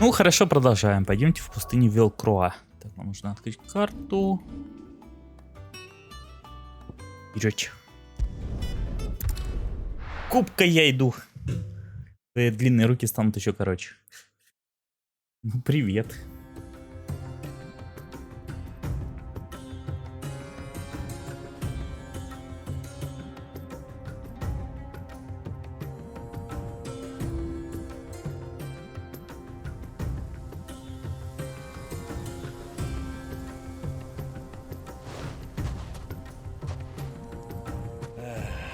Ну, хорошо, продолжаем. Пойдемте в пустыню Велкроа. Так, нам нужно открыть карту. Вперед. Кубка я иду. Твои длинные руки станут еще короче. Ну, привет.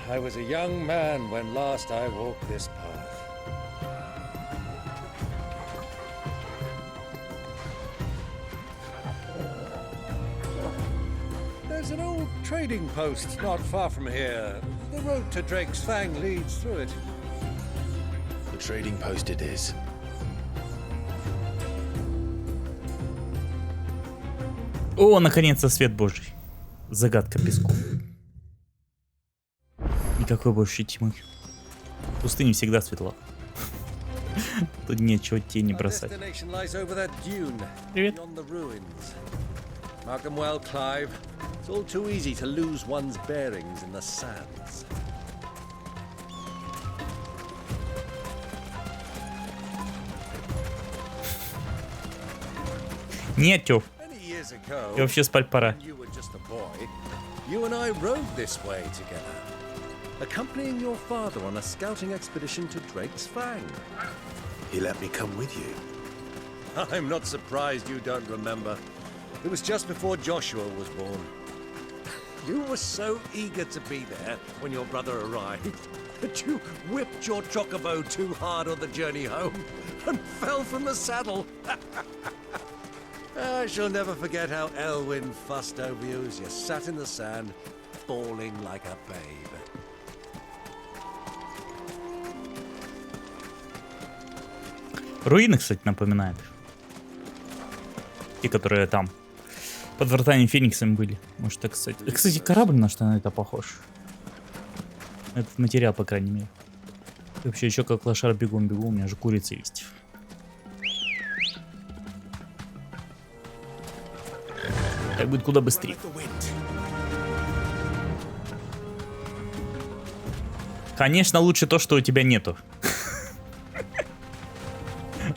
I was a young man when last I walked this path. There's an old trading post not far from here. The road to Drake's Fang leads through it. The trading post it is. О, наконец-то свет Божий. Загадка песков. Никакой больше тьмы. В пустыне всегда светло. Тут нечего тени бросать. Привет. Нет, Тёв. И вообще спать пора. Accompanying your father on a scouting expedition to Drake's Fang. He let me come with you. I'm not surprised you don't remember. It was just before Joshua was born. You were so eager to be there when your brother arrived that you whipped your chocobo too hard on the journey home and fell from the saddle. I shall never forget how Elwyn fussed over you as you sat in the sand, bawling like a babe. Руины, кстати, напоминает. Те, которые там под вратами Фениксами были. Может, так, кстати. Кстати, корабль на что на это похож. Этот материал, по крайней мере. И вообще, еще как лошар бегом бегу, у меня же курица есть. Так будет куда быстрее. Конечно, лучше то, что у тебя нету.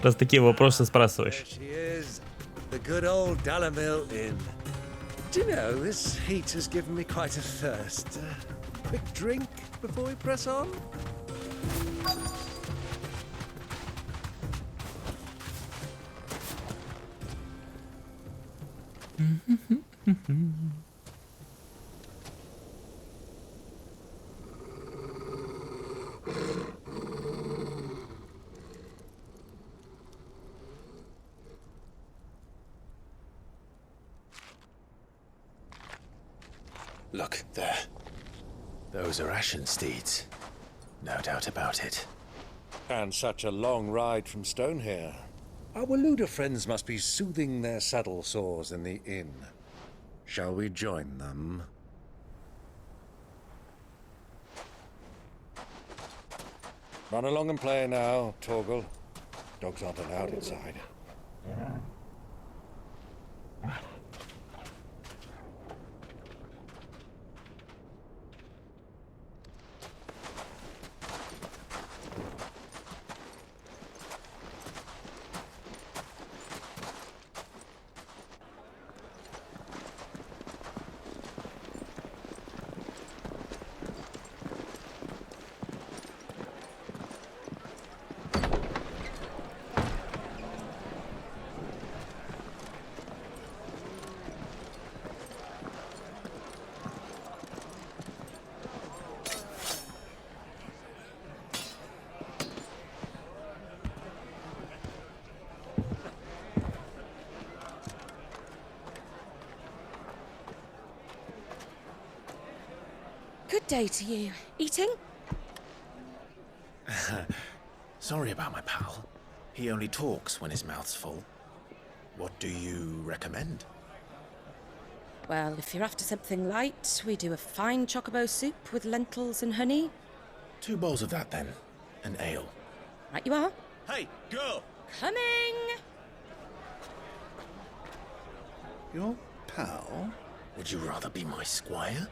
Раз такие вопросы спрашиваешь. Look, there. Those are ashen steeds. No doubt about it. And such a long ride from Stone here. Our Waluda friends must be soothing their saddle sores in the inn. Shall we join them? Run along and play now, Torgal. Dogs aren't allowed inside. Good day to you. Eating? Sorry about my pal. He only talks when his mouth's full. What do you recommend? Well, if you're after something light, we do a fine chocobo soup with lentils and honey. 2 bowls of that then. An ale. Right you are. Hey, girl! Coming! Your pal? Would you rather be my squire?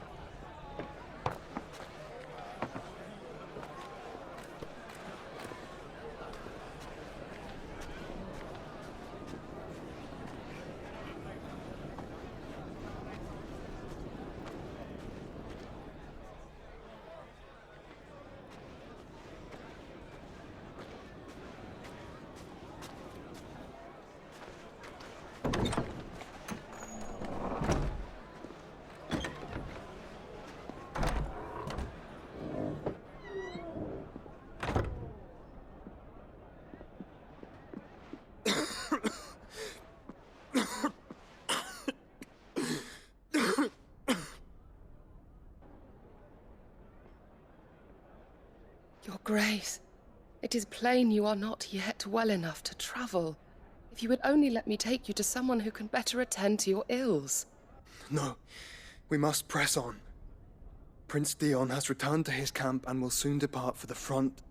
Your Grace, it is plain you are not yet well enough to travel. If you would only let me take you to someone who can better attend to your ills. No, we must press on. Prince Dion has returned to his camp and will soon depart for the front.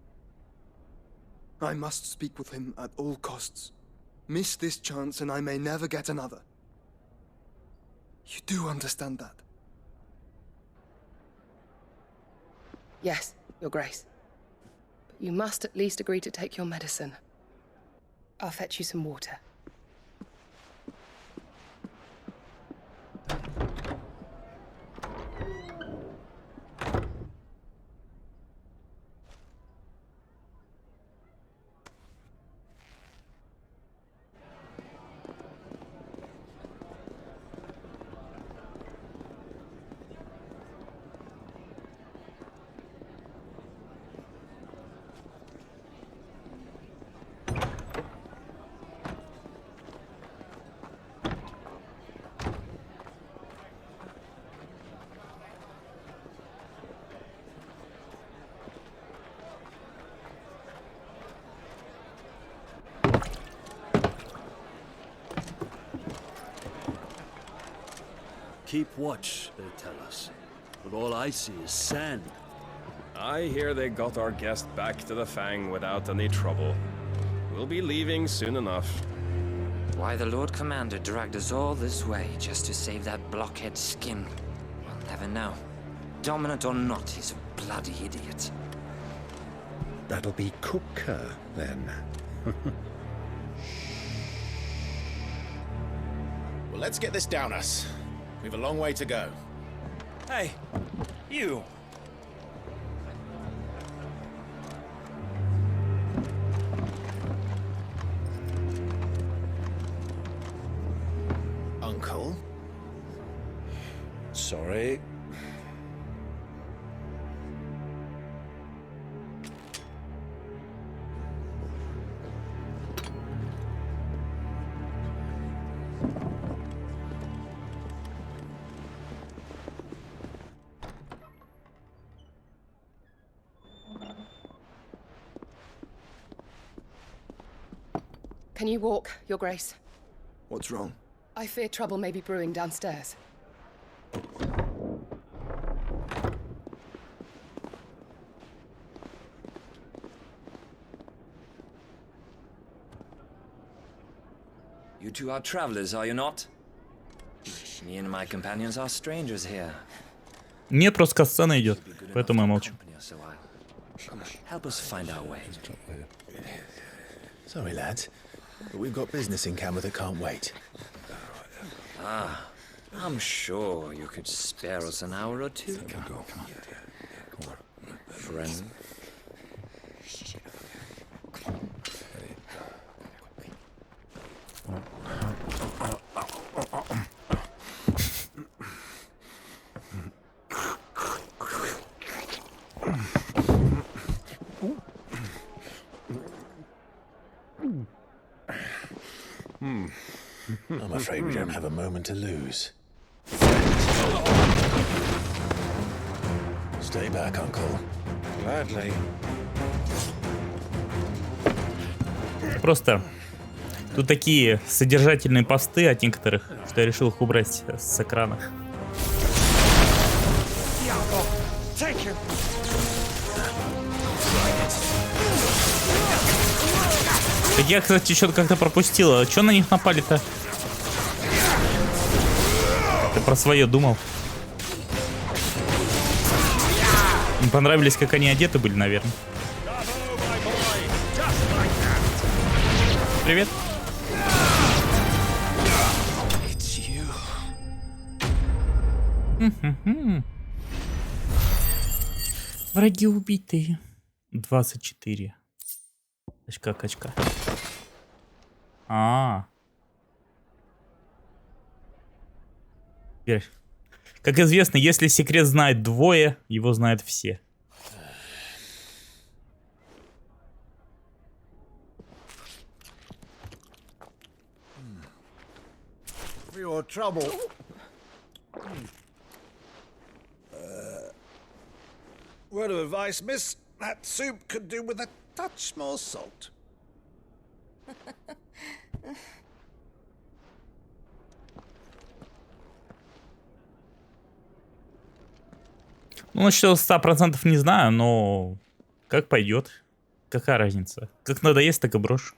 I must speak with him at all costs. Miss this chance and I may never get another. You do understand that? Yes, Your Grace. But you must at least agree to take your medicine. I'll fetch you some water. Keep watch, they tell us. But all I see is sand. I hear they got our guest back to the Fang without any trouble. We'll be leaving soon enough. Why the Lord Commander dragged us all this way just to save that blockhead skin, we'll never know. Dominant or not, he's a bloody idiot. That'll be Cooker, then. Well, let's get this down us. We've a long way to go. Hey, you! Uncle? Sorry. Can you walk, Your Grace? What's wrong? I fear trouble may be brewing downstairs. You two are travelers, are you not? Me and my companions are strangers here. Нет, просто касцена идет, поэтому я молчу. Help us find our way. Sorry, lads, but we've got business in camera that can't wait. Ah, I'm sure you could spare us an hour or two. Friend. I'm afraid we don't have a moment to lose. Stay back, Uncle. Gladly. Просто тут такие содержательные посты от некоторых, что я решил их убрать с экрана. Так я, кстати, что-то как-то пропустила. Что на них напали-то? Ты про свое думал? Им понравились, как они одеты были, наверное. Привет. Враги убитые. 24. Качка. Теперь. Как известно, если секрет знает двое, его знают все. For your trouble. Word of advice, miss. That soup could do with a touch more salt. Ну, насчет 100% не знаю, но как пойдет. Какая разница? Как надоест, так и брошь.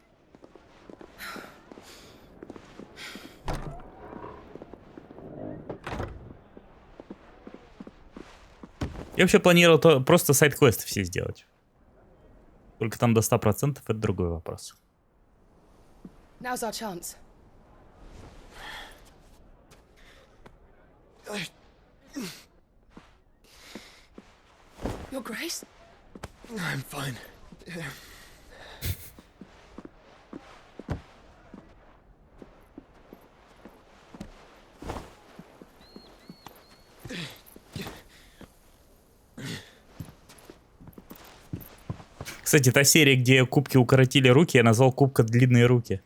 Я вообще планировал просто сайд-квесты все сделать. Только там до 100% это другой вопрос. Now's our chance. Your Grace? I'm fine. Кстати, та серия, где кубки укоротили руки, я назвал кубка «Длинные руки».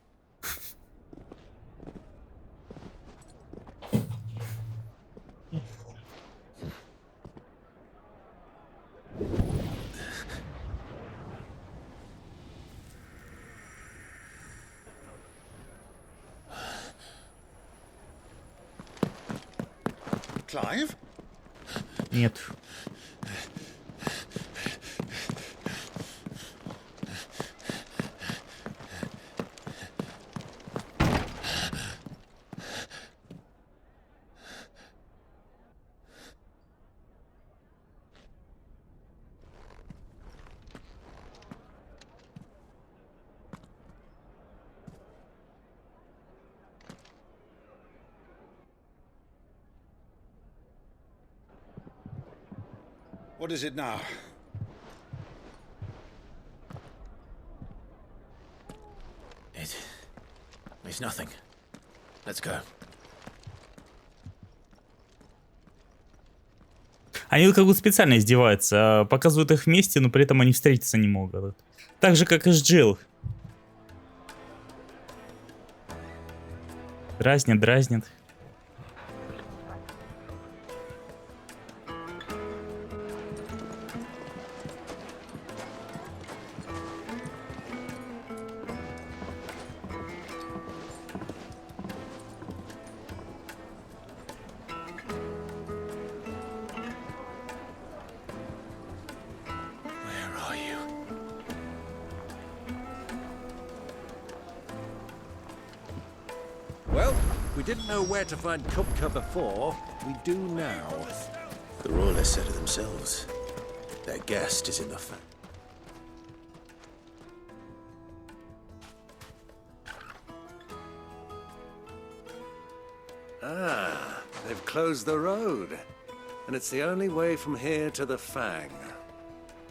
Clive? Нет. What is it now? It's nothing. Let's go. Они как бы специально издеваются, показывают их вместе, но при этом они встретиться не могут. Так же, как и с Джилл. Дразнят. Well, we didn't know where to find Kupka before. We do now. The royalists said it themselves. Their guest is in the They've closed the road, and it's the only way from here to the Fang.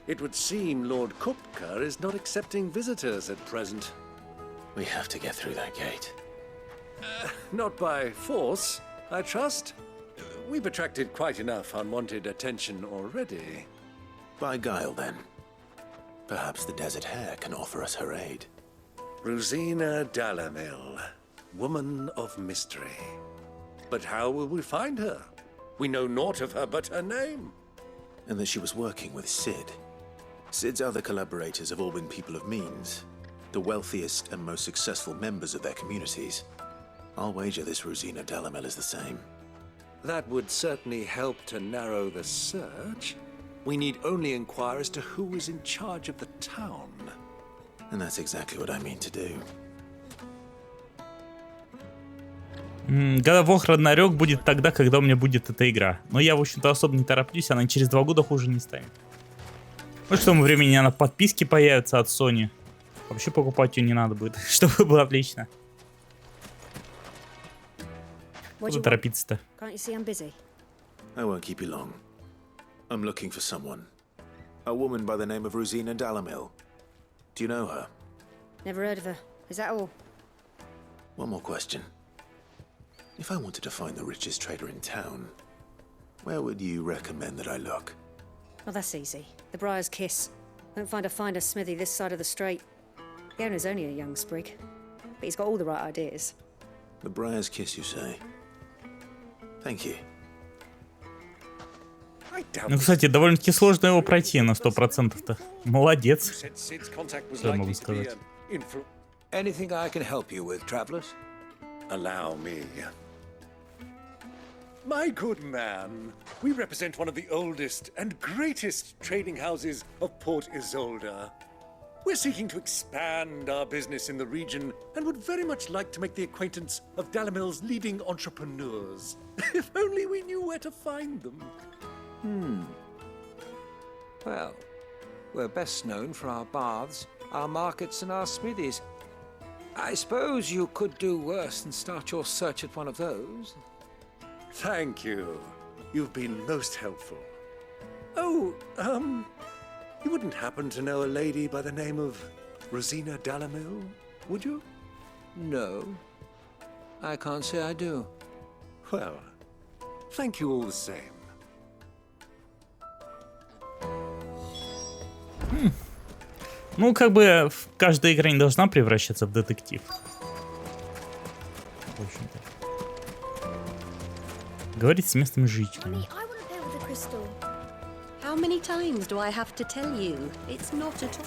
It would seem Lord Kupka is not accepting visitors at present. We have to get through that gate. Not by force, I trust. We've attracted quite enough unwanted attention already. By guile, then. Perhaps the Desert Hare can offer us her aid. Rosina Dalamil, woman of mystery. But how will we find her? We know naught of her but her name. And that she was working with Sid. Sid's other collaborators have all been people of means, the wealthiest and most successful members of their communities. I'll wager this Rosina Dalamil is the same. That would certainly help to narrow the search. We need only inquire as to who is in charge of the town. And that's exactly what I mean to do. God of War Ragnarёк будет тогда, когда у меня будет эта игра. Но я, в общем-то, особо не тороплюсь, она через 2 года хуже не станет. Ну, к тому времени она подписки появится от Sony. Вообще покупать ее не надо будет, чтобы было отлично. Куда торопиться-то? I won't keep you long. I'm looking for someone. A woman by the name of Rosina Dalamil. Do you know her? Never heard of her. Is that all? One more question. If I wanted to find the richest trader in town, where would you recommend that I look? Oh, that's easy. The Briar's Kiss. Won't find a finer smithy this side of the strait. The owner's only a young sprig, but he's got all the right ideas. The Briar's Kiss, you say? Thank you. Ну, кстати, довольно-таки сложно его пройти на 100%-то. Молодец. Что я могу сказать? Anything I can help you with, travelers? Allow me. My good man, we represent one of the oldest and greatest trading houses of Port Isolde. We're seeking to expand our business in the region and would very much like to make the acquaintance of Dalamil's leading entrepreneurs. If only we knew where to find them. Well, we're best known for our baths, our markets, and our smithies. I suppose you could do worse than start your search at one of those. Thank you. You've been most helpful. Oh, you wouldn't happen to know a lady by the name of Rosina Dalamil, would you? No, I can't say I do. Well, thank you all the same. Ну, как бы каждая игра не должна превращаться в детектив. В общем-то. Говорить с местными жителями. How many times do I have to tell you? It's not at all.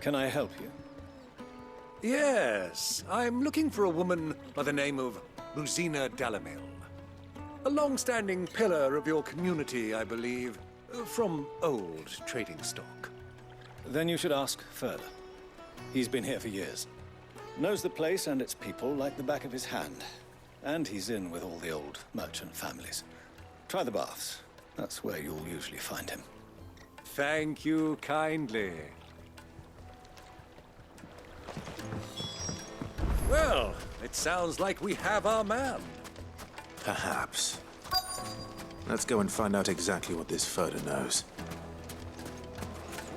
Can I help you? Yes, I'm looking for a woman by the name of Rosina Dalamil. A long-standing pillar of your community, I believe, from old trading stock. Then you should ask further. He's been here for years. Knows the place and its people like the back of his hand. And he's in with all the old merchant families. Try the baths. That's where you'll usually find him. Thank you kindly. Well, it sounds like we have our man. Perhaps. Let's go and find out exactly what this Furder knows.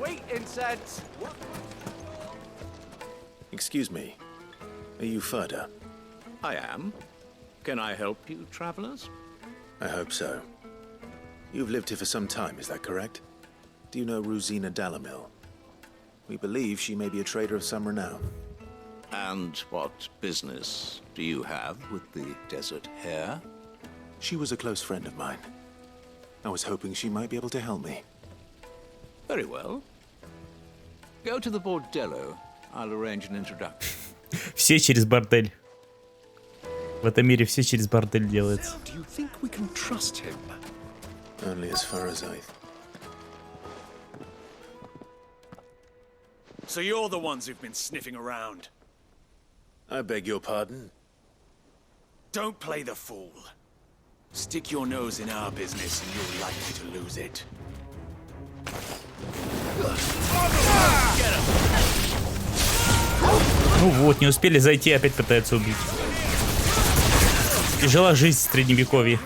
Wait, incense! Excuse me. Are you Furder? I am. Can I help you, travelers? I hope so. You've lived here for some time, is that correct? Do you know Rosina Dalamil? We believe she may be a trader of some renown. And what business do you have with the desert hare? She was a close friend of mine. I was hoping she might be able to help me. Very well. Go to the bordello. I'll arrange an introduction. Все через бордель. В этом мире все через бордель делается. Do you think we can trust him? Only as far as I... So you're the ones who've been sniffing around? I beg your pardon? Don't play the fool. Stick your nose in our business and you're likely to lose it. Get him. Ну вот, не успели зайти, опять пытаются убить. Тяжела жизнь в средневековье.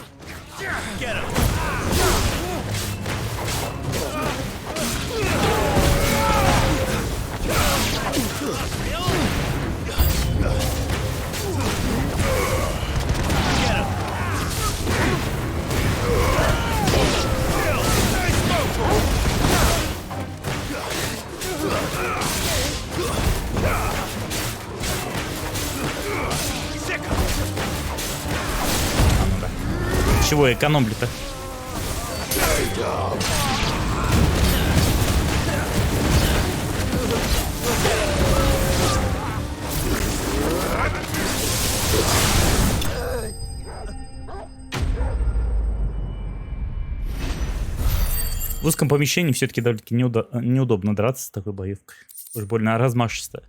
Чего экономлю-то? В узком помещении все-таки довольно-таки неудобно драться с такой боевкой. Уж больно размашисто.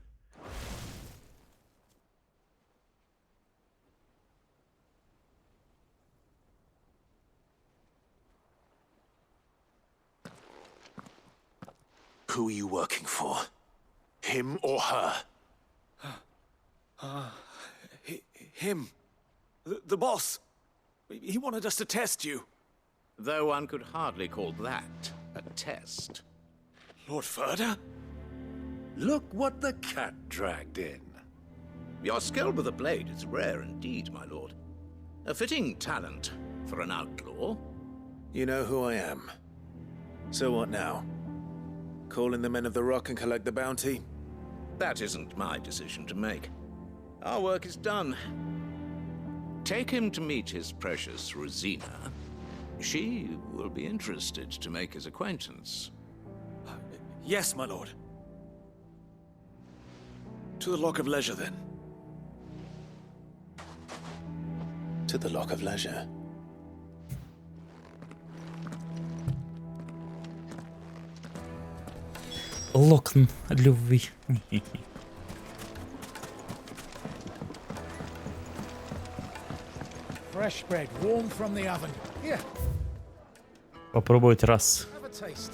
Who are you working for? Him or her? Him. The boss. He wanted us to test you. Though one could hardly call that a test. Lord Ferda? Look what the cat dragged in. Your skill with the blade is rare indeed, my lord. A fitting talent for an outlaw. You know who I am. So what now? Call in the men of the Rock and collect the bounty? That isn't my decision to make. Our work is done. Take him to meet his precious Rosina. She will be interested to make his acquaintance. Yes, my lord. To the Lock of Leisure, then. To the Lock of Leisure. Локн любви. Fresh bread, warm from the oven. Here, Попробовать раз. have a taste.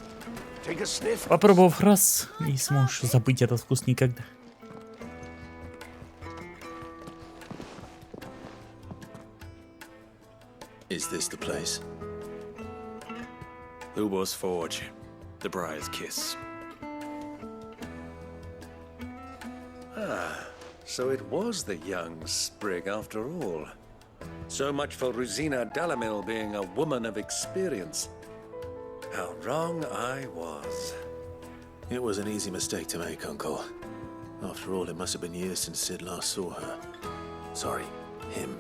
Take a sniff. Попробовав раз, не сможешь забыть этот вкус никогда. Is this the place? Lubor's Forge. The Briar's Kiss. So it was the young sprig after all. So much for Rosina Dalamil being a woman of experience. How wrong I was. It was an easy mistake to make, Uncle. After all, it must have been years since Sid last saw her. Sorry, him.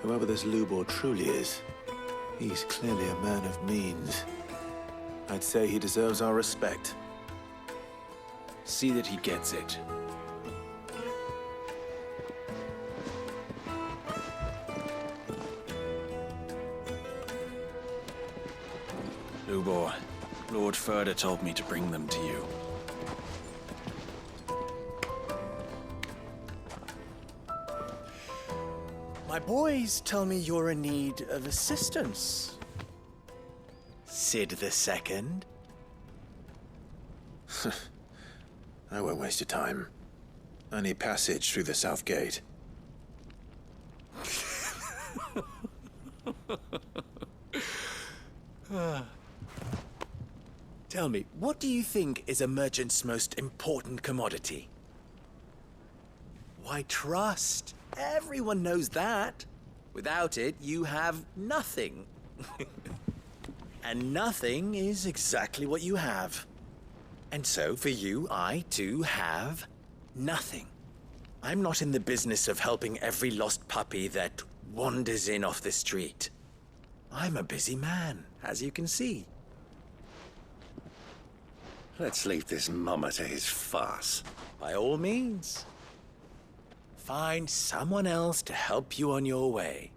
Whoever this Lubor truly is, he's clearly a man of means. I'd say he deserves our respect. See that he gets it. Lubor, Lord Ferda told me to bring them to you. My boys tell me you're in need of assistance. Sid the Second? I won't waste your time. I need passage through the south gate. Tell me, what do you think is a merchant's most important commodity? Why, trust. Everyone knows that. Without it, you have nothing. And nothing is exactly what you have. And so, for you, I, too, have nothing. I'm not in the business of helping every lost puppy that wanders in off the street. I'm a busy man, as you can see. Let's leave this mummer to his farce. By all means. Find someone else to help you on your way.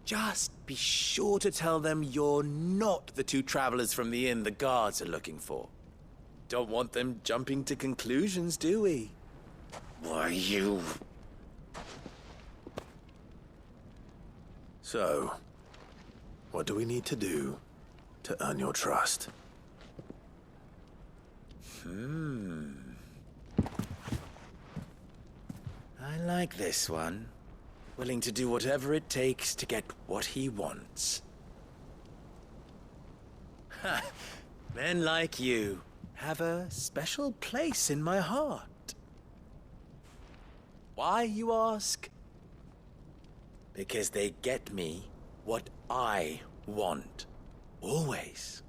Just be sure to tell them you're not the two travelers from the inn the guards are looking for. Don't want them jumping to conclusions, do we? Why, you... So, what do we need to do to earn your trust? I like this one. Willing to do whatever it takes to get what he wants. Ha! Men like you have a special place in my heart. Why, you ask? Because they get me what I want. Always.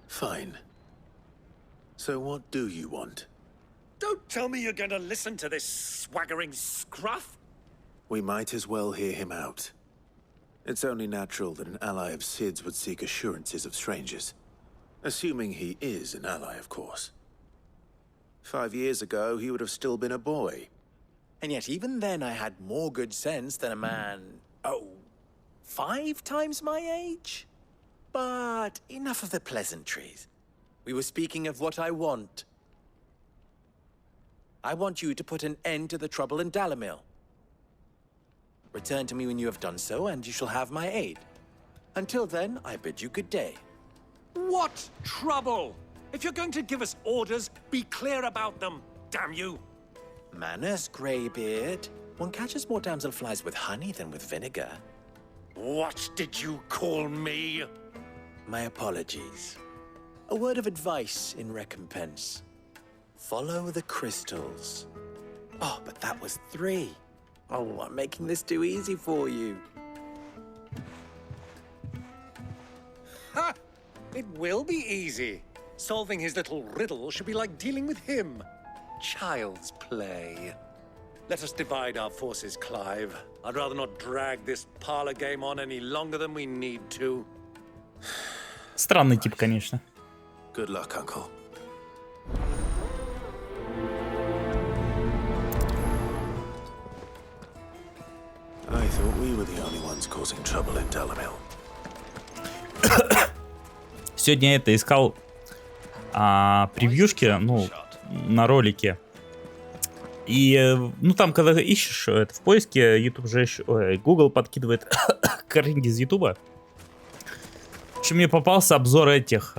Fine. So what do you want? Don't tell me you're going to listen to this swaggering scruff. We might as well hear him out. It's only natural that an ally of Sid's would seek assurances of strangers. Assuming he is an ally, of course. 5 years ago, he would have still been a boy. And yet even then I had more good sense than a man, 5 times my age? But enough of the pleasantries. We were speaking of what I want. I want you to put an end to the trouble in Dalamil. Return to me when you have done so, and you shall have my aid. Until then, I bid you good day. What trouble? If you're going to give us orders, be clear about them, damn you! Manners, Greybeard. One catches more damselflies with honey than with vinegar. What did you call me? My apologies. A word of advice in recompense. Follow the crystals. Oh, but that was 3. Oh, I'm making this too easy for you. Ha! It will be easy. Solving his little riddle should be like dealing with him. Child's play. Let us divide our forces, Clive. I'd rather not drag this parlor game on any longer than we need to. Странный тип, конечно. Good luck, Uncle. I thought we were the only ones causing trouble in Dalamil. Сегодня я это искал превьюшки, ну, на ролике. И, ну, там, когда ищешь это в поиске, YouTube же еще, Google подкидывает картинки из YouTube. В общем, мне попался обзор этих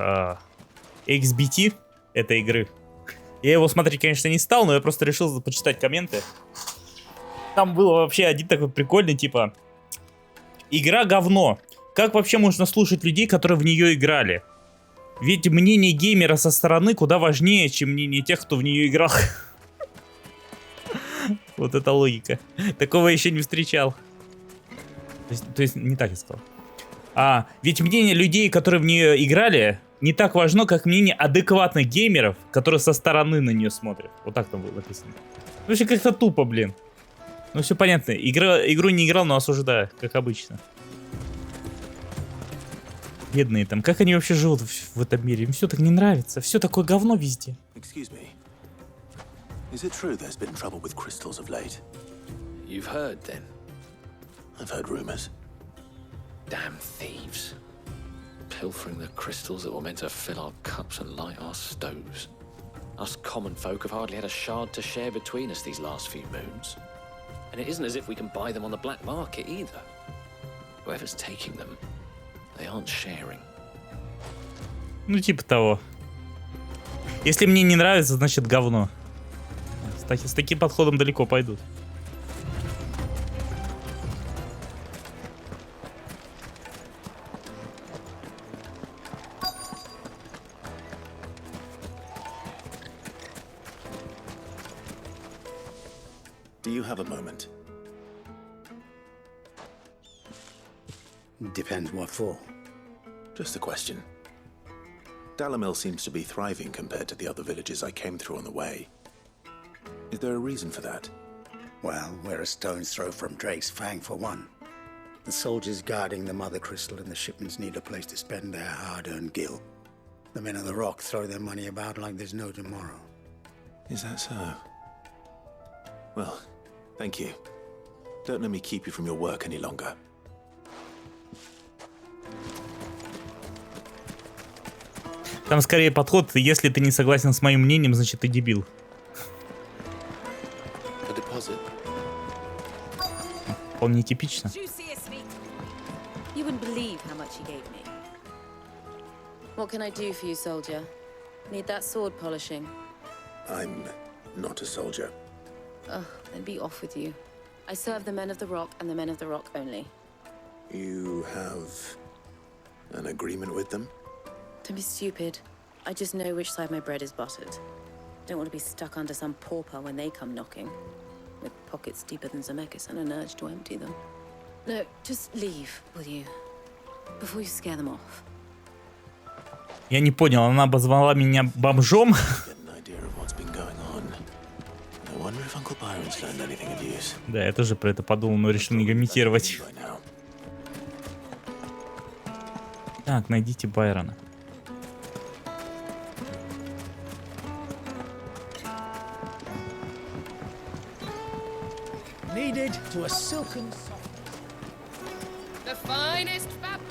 XBT этой игры. Я его смотреть, конечно, не стал, но я просто решил почитать комменты. Там было вообще один такой прикольный, типа: игра говно. Как вообще можно слушать людей, которые в нее играли? Ведь мнение геймера со стороны куда важнее, чем мнение тех, кто в нее играл. Вот это логика. Такого я еще не встречал. То есть не так я сказал. Ведь мнение людей, которые в нее играли, не так важно, как мнение адекватных геймеров, которые со стороны на нее смотрят. Вот так там было написано. Вообще как-то тупо, блин. Ну все понятно. Игру не играл, но осуждаю, как обычно. Бедные там. Как они вообще живут в этом мире? Им все так не нравится. Все такое говно везде. Excuse me. Is it true there's been trouble with crystals of late? You've heard, then? I've heard rumors. Damn thieves. Pilfering the crystals that were meant to fill our cups and light our stoves. Us common folk have hardly had a shard to share between us these last few moons. And it isn't as if we can buy them on the black market either. Whoever's taking them, they aren't sharing. Ну, типа того. Если мне не нравится, значит говно. С таким подходом далеко пойдут. Do you have a moment? Depends what for. Just a question. Dalamil seems to be thriving compared to the other villages I came through on the way. Is there a reason for that? Well, we're a stone's throw from Drake's Fang for one. The soldiers guarding the Mother Crystal and the shipments need a place to spend their hard-earned gil. The men of the Rock throw their money about like there's no tomorrow. Is that so? Well, thank you. Don't let me keep you from your work any longer. Там скорее подход: если ты не согласен с моим мнением, значит ты дебил. Вполне типично. You wouldn't believe how much he gave me. What can I do for you, soldier? Need that sword polishing? I'm not a soldier. Ugh, then be off with you. I serve the men of the Rock and the men of the Rock only. You have an agreement with them? Don't be stupid. I just know which side my bread is buttered. Don't want to be stuck under some pauper when they come knocking. With pockets deeper than Zemeckis and an urge to empty them. No, just leave, will you? Before you scare them off. Я не понял, она обозвала меня бомжом? Да, я тоже про это подумал, но решил не комментировать. Так, найдите Байрона. to a silken... The finest fabric.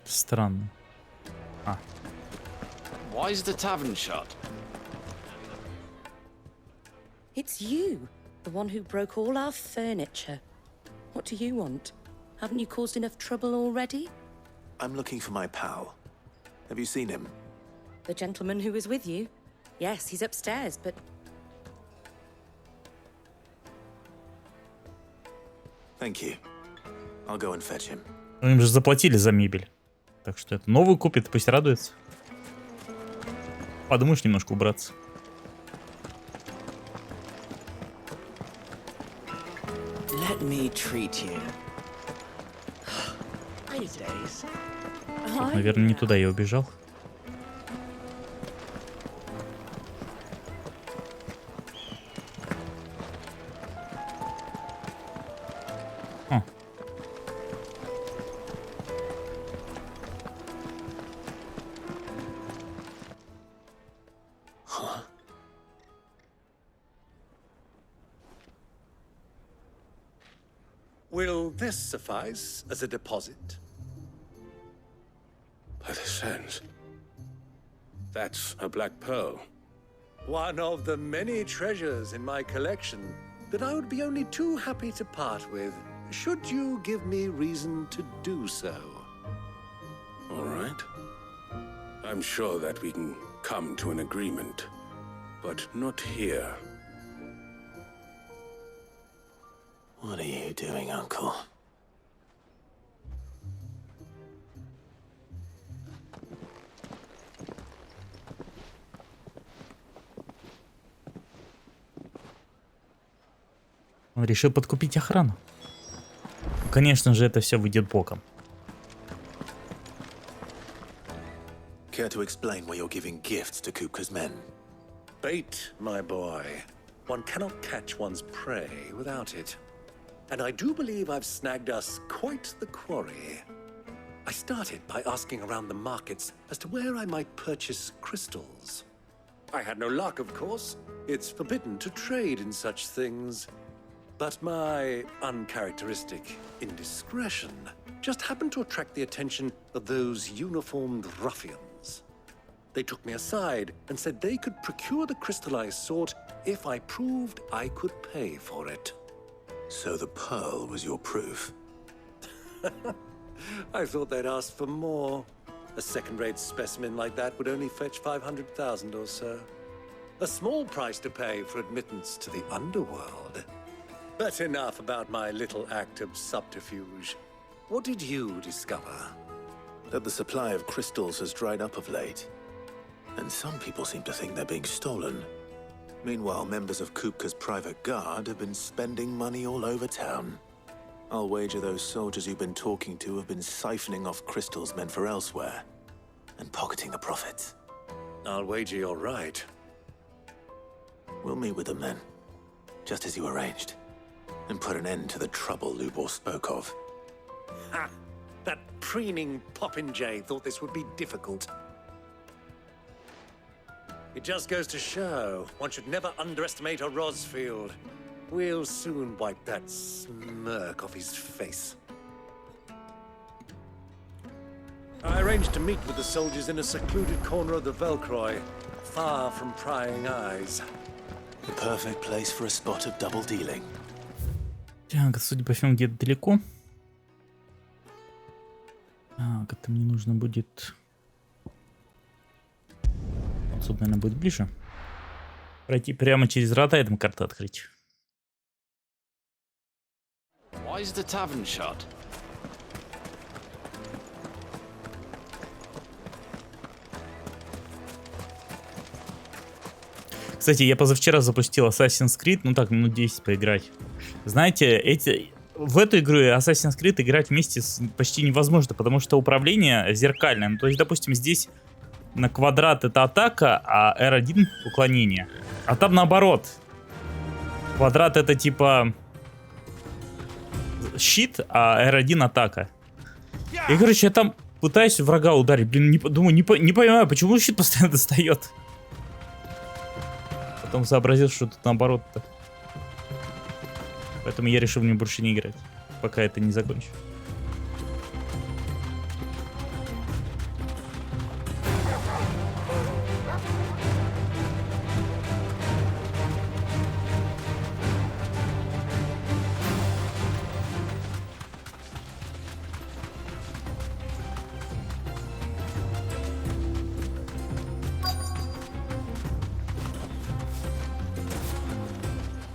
Странно. А. Why is the tavern shut? It's you, the one who broke all our furniture. What do you want? Haven't you caused enough trouble already? I'm looking for my pal. Have you seen him? The gentleman who was with you? Yes, he's upstairs, but... Thank you. I'll go and fetch him. Им же заплатили за мебель. Так что это новую купит, пусть радуется. Подумаешь, немножко убраться. Let me treat you. Days. Тут, наверное, не туда я убежал. О. Will this suffice as a deposit? By the sands. That's a black pearl. One of the many treasures in my collection that I would be only too happy to part with, should you give me reason to do so. All right. I'm sure that we can come to an agreement, but not here. What are you doing, Uncle? Он решил подкупить охрану. Конечно же, это все выйдет боком. Care to explain why you're giving gifts to Kupka's men? Bait, my boy. One cannot catch one's prey without it. And I do believe I've snagged us quite the quarry. I started by asking around the markets as to where I might purchase crystals. I had no luck, of course. It's forbidden to trade in such things. But my uncharacteristic indiscretion just happened to attract the attention of those uniformed ruffians. They took me aside and said they could procure the crystal I sought if I proved I could pay for it. So the pearl was your proof? I thought they'd ask for more. A second-rate specimen like that would only fetch 500,000 or so. A small price to pay for admittance to the underworld. But enough about my little act of subterfuge. What did you discover? That the supply of crystals has dried up of late. And some people seem to think they're being stolen. Meanwhile, members of Kupka's private guard have been spending money all over town. I'll wager those soldiers you've been talking to have been siphoning off crystals meant for elsewhere and pocketing the profits. I'll wager you're right. We'll meet with them then, just as you arranged, and put an end to the trouble Lubor spoke of. Ha! That preening popinjay thought this would be difficult. It just goes to show one should never underestimate a Rosfield. We'll soon wipe that smirk off his face. I arranged to meet with the soldiers in a secluded corner of the Velcroy, far from prying eyes. The perfect place for a spot of double dealing. Так, судя по всему, где-то далеко. Так, это мне нужно будет... Отсюда, наверное, будет ближе. Пройти прямо через врата, этому карту открыть. Why is the tavern shut? Кстати, я позавчера запустил Assassin's Creed, ну так, минут 10 поиграть. Знаете, в эту игру Assassin's Creed играть вместе почти невозможно, потому что управление зеркальное. Ну, то есть, допустим, здесь на квадрат это атака, а R1 уклонение. А там наоборот. Квадрат это типа щит, а R1 атака. И, короче, я там пытаюсь врага ударить. Блин, думаю, не понимаю, почему щит постоянно достает. Потом сообразил, что тут наоборот-то. Поэтому я решил мне больше не играть, пока это не закончу.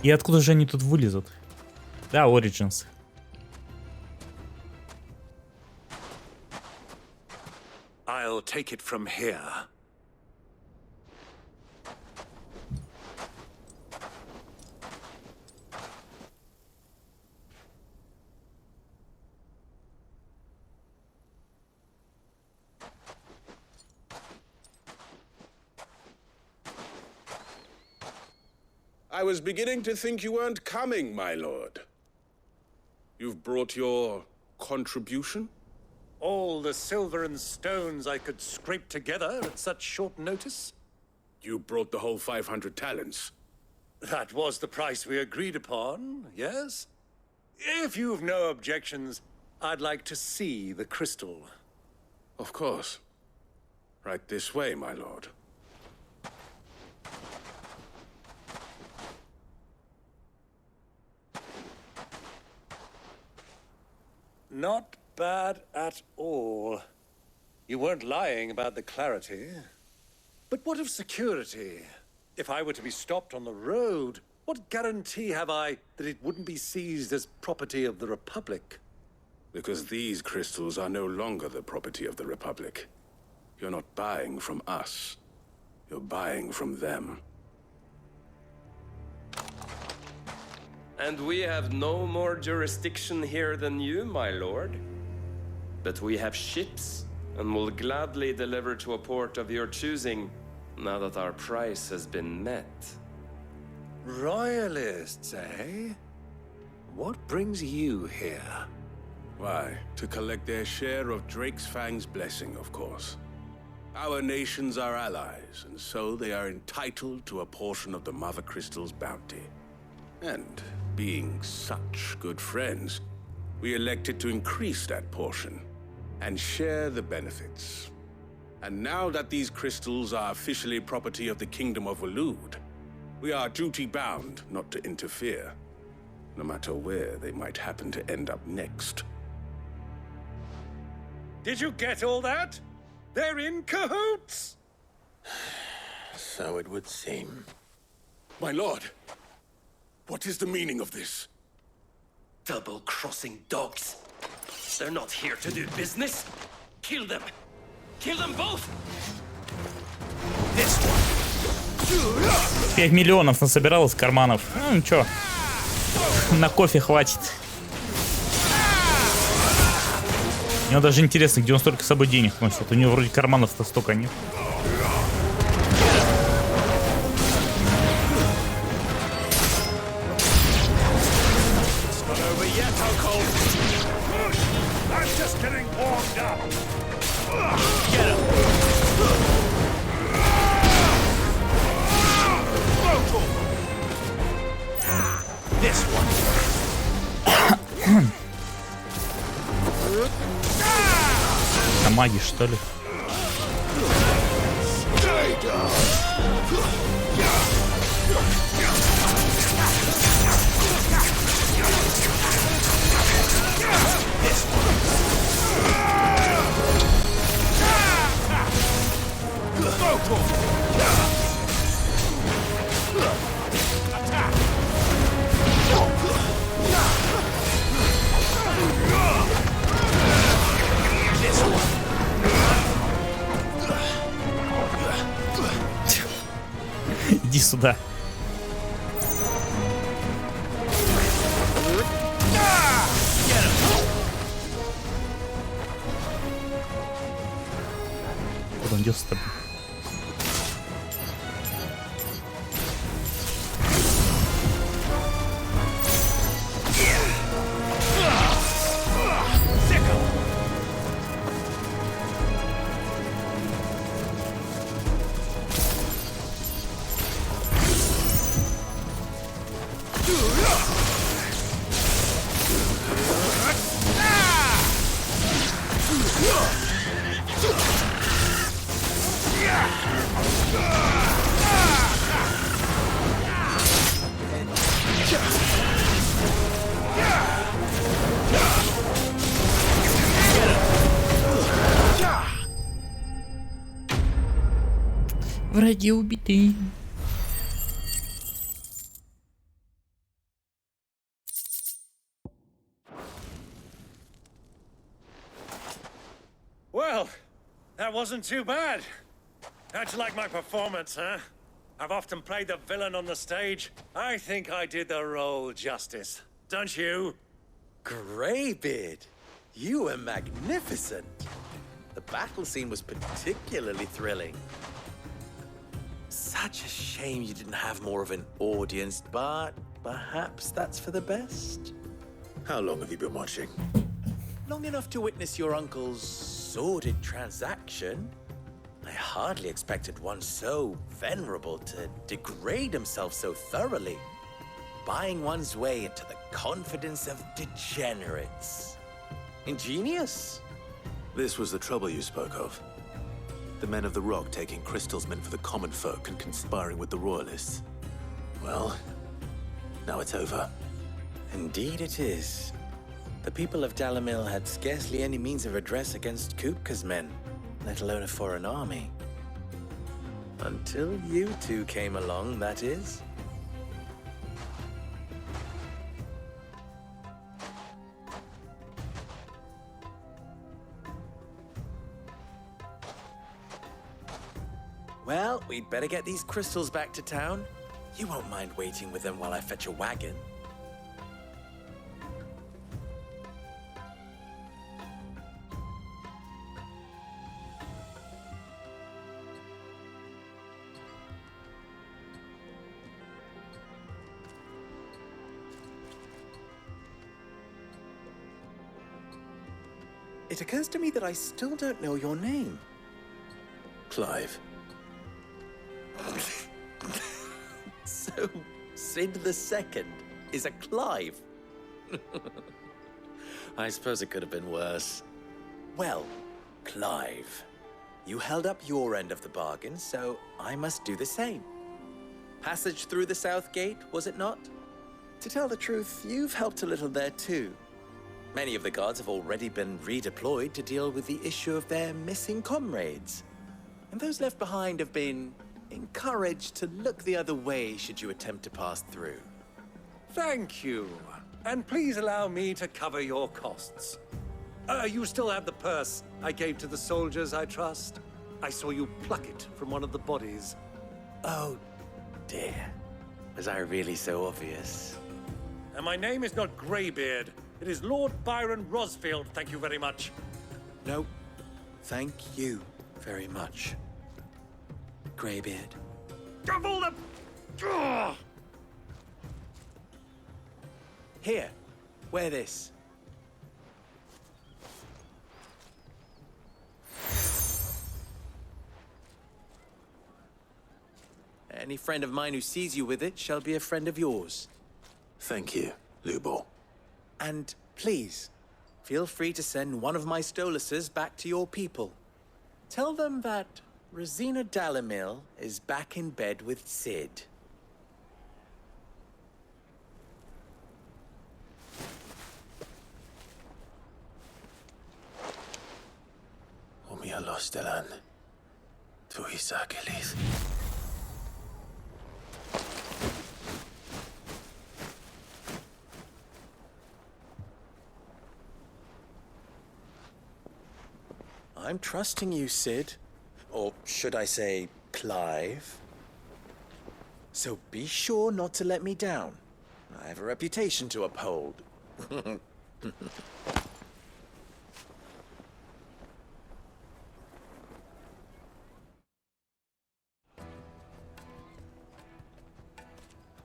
И откуда же они тут вылезут? Да, Origins. I'll take it from here. I was beginning to think you weren't coming, my lord. You've brought your contribution? All the silver and stones I could scrape together at such short notice? You brought the whole 500 talents. That was the price we agreed upon, yes? If you've no objections, I'd like to see the crystal. Of course. Right this way, my lord. Not bad at all. You weren't lying about the clarity. But what of security? If I were to be stopped on the road, what guarantee have I that it wouldn't be seized as property of the Republic? Because these crystals are no longer the property of the Republic. You're not buying from us. You're buying from them. And we have no more jurisdiction here than you, my lord. But we have ships, and will gladly deliver to a port of your choosing, now that our price has been met. Royalists, eh? What brings you here? Why, to collect their share of Drake's Fang's blessing, of course. Our nations are allies, and so they are entitled to a portion of the Mother Crystal's bounty. And being such good friends, we elected to increase that portion and share the benefits. And now that these crystals are officially property of the Kingdom of Waloed, we are duty-bound not to interfere, no matter where they might happen to end up next. Did you get all that? They're in cahoots! So it would seem. My lord, what is the meaning of this? Double-crossing dogs. They're not here to do business. Kill them. Kill them both. This one. 5 миллионов насобирал из карманов. Ну ничего, на кофе хватит. Мне даже интересно, где он столько с собой денег носит. У него вроде карманов-то столько нет. На маги, что ли? Иди сюда. Куда он делся-то? Враги убиты. Well, that wasn't too bad. How'd you like my performance, huh? I've often played the villain on the stage. I think I did the role justice. Don't you? Greybeard, you were magnificent. The battle scene was particularly thrilling. Such a shame you didn't have more of an audience, but perhaps that's for the best. How long have you been watching? Long enough to witness your uncle's sordid transaction. I hardly expected one so venerable to degrade himself so thoroughly, buying one's way into the confidence of degenerates. Ingenious. This was the trouble you spoke of. The men of the Rock taking crystals meant for the common folk and conspiring with the royalists. Well, now it's over. Indeed it is. The people of Dalamil had scarcely any means of redress against Kupka's men, let alone a foreign army. Until you two came along, that is. Well, we'd better get these crystals back to town. You won't mind waiting with them while I fetch a wagon. It occurs to me that I still don't know your name. Clive. So, Sid the Second is a Clive. I suppose it could have been worse. Well, Clive, you held up your end of the bargain, so I must do the same. Passage through the South Gate, was it not? To tell the truth, you've helped a little there too. Many of the guards have already been redeployed to deal with the issue of their missing comrades. And those left behind have been encouraged to look the other way should you attempt to pass through. Thank you. And please allow me to cover your costs. You still have the purse I gave to the soldiers, I trust? I saw you pluck it from one of the bodies. Oh, dear. Was I really so obvious? And my name is not Greybeard. It is Lord Byron Rosfield, thank you very much. No, thank you very much, Greybeard. Double the... Ugh! Here, wear this. Any friend of mine who sees you with it shall be a friend of yours. Thank you, Lubor. And please, feel free to send one of my Stoluses back to your people. Tell them that Rosina Dalamil is back in bed with Sid. Umia los delan. Tu isakelis. I'm trusting you, Sid. Or should I say, Clive? So be sure not to let me down. I have a reputation to uphold.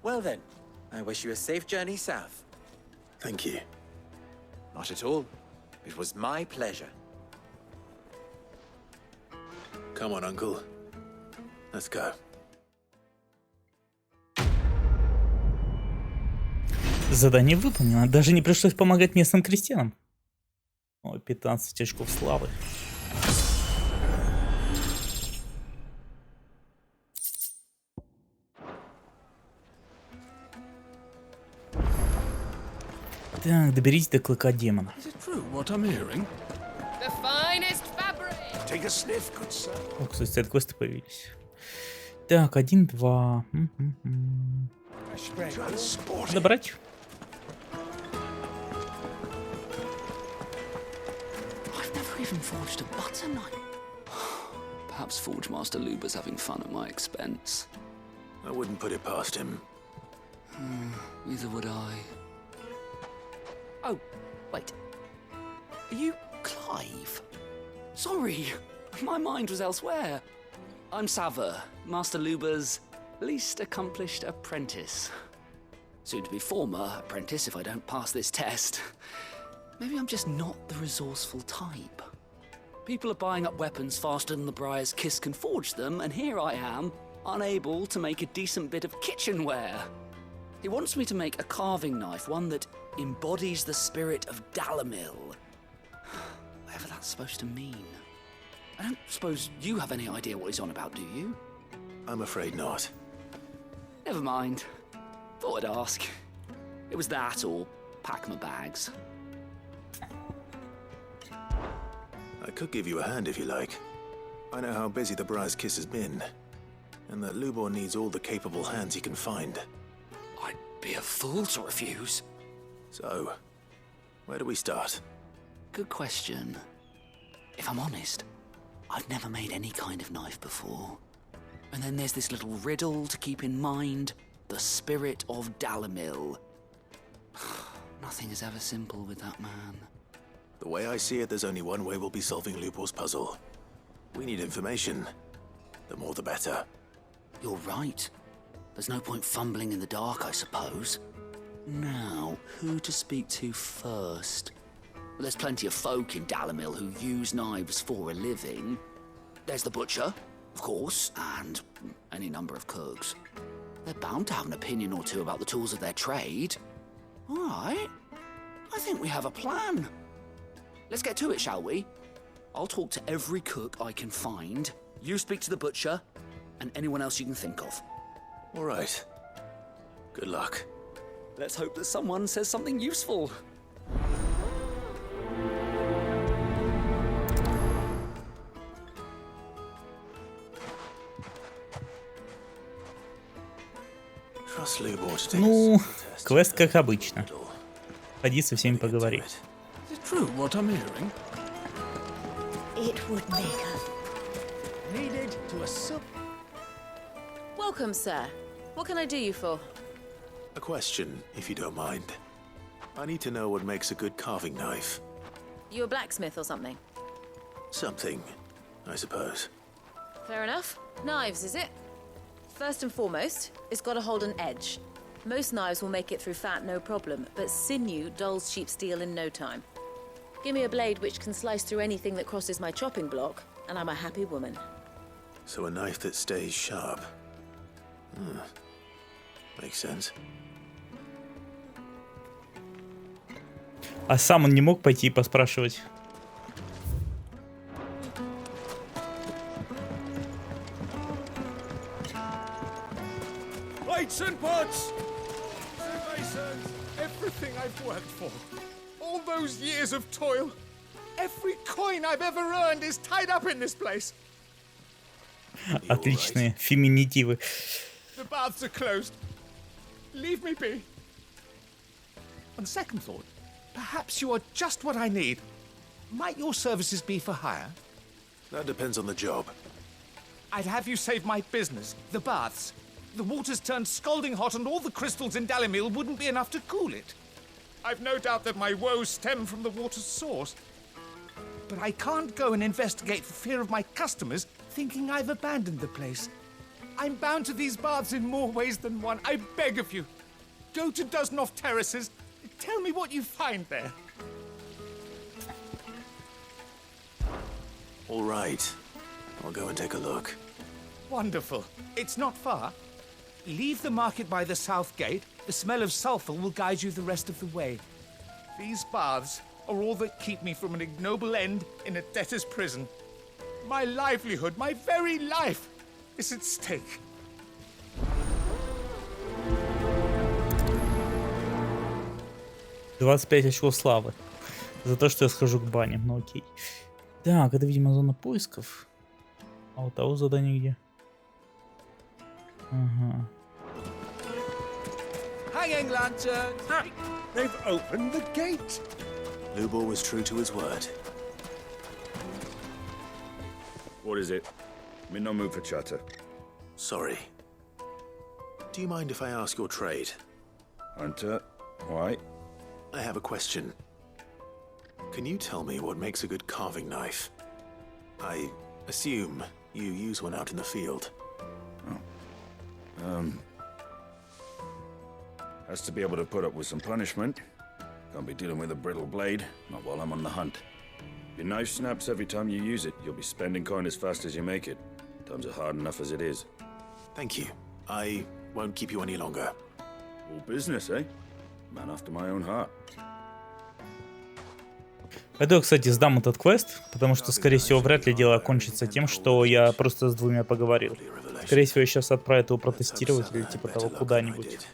Well then, I wish you a safe journey south. Thank you. Not at all. It was my pleasure. Come on, Uncle. Let's go. Задание выполнено. Даже не пришлось помогать местным крестьянам. О, 15 очков славы. Так, доберись до клыка демона. The finest fabric. Take a sniff, good sir. О, кстати, сайд-квесты появились. Так, 1-2. Добрать. I've never even forged a butter knife. Perhaps Forge Master Luber's having fun at my expense. I wouldn't put it past him. Neither would I. Oh, wait. Are you Clive? Sorry, my mind was elsewhere. I'm Sava, Master Luber's least accomplished apprentice. Soon to be former apprentice if I don't pass this test. Maybe I'm just not the resourceful type. People are buying up weapons faster than the Briar's Kiss can forge them, and here I am, unable to make a decent bit of kitchenware. He wants me to make a carving knife, one that embodies the spirit of Dalamil. Whatever that's supposed to mean. I don't suppose you have any idea what he's on about, do you? I'm afraid not. Never mind. Thought I'd ask. It was that or pack my bags. I could give you a hand if you like. I know how busy the Briar's Kiss has been, and that Lubor needs all the capable hands he can find. I'd be a fool to refuse. So, where do we start? Good question. If I'm honest, I've never made any kind of knife before. And then there's this little riddle to keep in mind. The spirit of Dalamil. Nothing is ever simple with that man. The way I see it, there's only one way we'll be solving Lubor's puzzle. We need information. The more the better. You're right. There's no point fumbling in the dark, I suppose. Now, who to speak to first? Well, there's plenty of folk in Dalamil who use knives for a living. There's the butcher, of course, and any number of cooks. They're bound to have an opinion or two about the tools of their trade. All right. I think we have a plan. Let's get to it, shall we? I'll talk to every cook I can find. You speak to the butcher, and anyone else you can think of. All right. Good luck. Let's hope that someone says something useful. Ну, квест как обычно. Ходи со всеми поговори. True, what I'm hearing. It would make us Needed to a Welcome, sir. What can I do you for? A question, if you don't mind. I need to know what makes a good carving knife. You a blacksmith or something? Something, I suppose. Fair enough. Knives, is it? First and foremost, it's got to hold an edge. Most knives will make it through fat, no problem, but sinew dulls cheap steel in no time. Give me a blade which can slice through anything that crosses my chopping block, and I'm a happy woman. So a knife that stays sharp. Makes sense. А сам он не мог пойти и поспрашивать. Lights and pots! Masons, everything I've worked for. All those years of toil. Every coin I've ever earned is tied up in this place. Отличные феминитивы. The baths are closed. Leave me be. On second thought, perhaps you are just what I need. Might your services be for hire? That depends on the job. I'd have you save my business, the baths. The water's turned scalding hot and all the crystals in Dalamil wouldn't be enough to cool it. I've no doubt that my woes stem from the water's source. But I can't go and investigate for fear of my customers thinking I've abandoned the place. I'm bound to these baths in more ways than one. I beg of you. Go to Dusnoff Terraces. Tell me what you find there. All right. I'll go and take a look. Wonderful. It's not far. Leave the market by the south gate. The smell of sulfur will guide you the rest of the way. These baths are all that keep me from an ignoble end in a debtor's prison. My livelihood, my very life, is at stake. 25 очков славы. За то, что я схожу к бане. Ну окей. Так, это, видимо, зона поисков. А у того задание где? Ага. Hanging lanterns! They've opened the gate! Lubor was true to his word. What is it? I'm in no mood for chatter. Sorry. Do you mind if I ask your trade? Hunter, why? I have a question. Can you tell me what makes a good carving knife? I assume you use one out in the field. Has to be able to put up with some punishment. Can't be dealing with a brittle blade, not while I'm on the hunt. Your knife snaps every time you use it. You'll be spending coin as fast as you make it. Times are hard enough as it is. Thank you. I won't keep you any longer. All business, eh? Man after my own heart. Пойду, кстати, сдам этот квест, потому что, скорее всего, вряд ли дело окончится тем, что я просто с двумя поговорил. Скорее всего, я сейчас отправлю его протестировать или типа того куда-нибудь.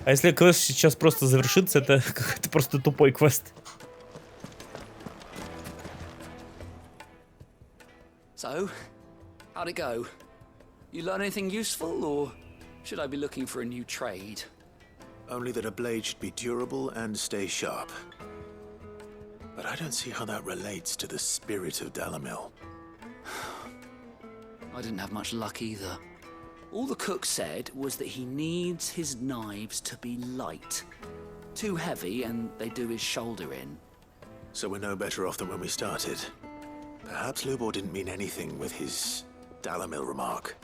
А если квест сейчас просто завершится, это какой-то просто тупой квест. So, how'd it go? You learn anything useful, or should I be looking for a new trade? Only that a blade should be durable and stay sharp. But I don't see how that relates to the spirit of Dalamil. I didn't have much luck either. All the cook said was that he needs his knives to be light. Too heavy and they do his shoulder in. So we're no better off than when we started. Perhaps Lubor didn't mean anything with his Dalamil remark.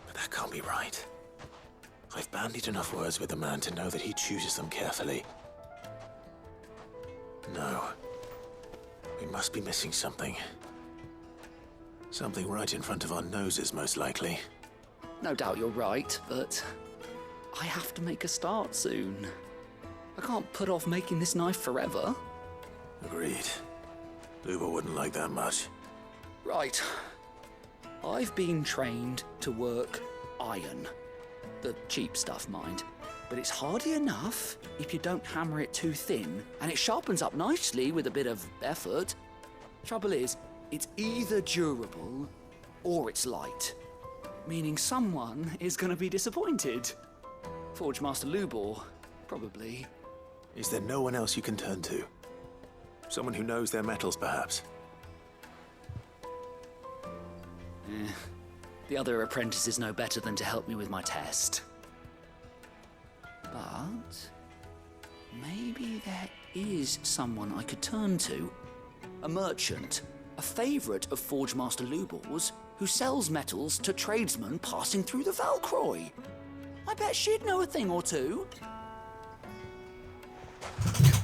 But that can't be right. I've bandied enough words with the man to know that he chooses them carefully. No. We must be missing something. Something right in front of our noses, most likely. No doubt you're right, but I have to make a start soon. I can't put off making this knife forever. Agreed. Lubor wouldn't like that much. Right. I've been trained to work iron. The cheap stuff, mind. But it's hardy enough if you don't hammer it too thin, and it sharpens up nicely with a bit of effort. Trouble is, it's either durable or it's light. Meaning someone is going to be disappointed. Forge Master Lubor, probably. Is there no one else you can turn to? Someone who knows their metals, perhaps? The other apprentices know better than to help me with my test. But maybe there is someone I could turn to. A merchant, a favourite of Forge Master Lubor's, who sells metals to tradesmen passing through the Valcroy. I bet she'd know a thing or two.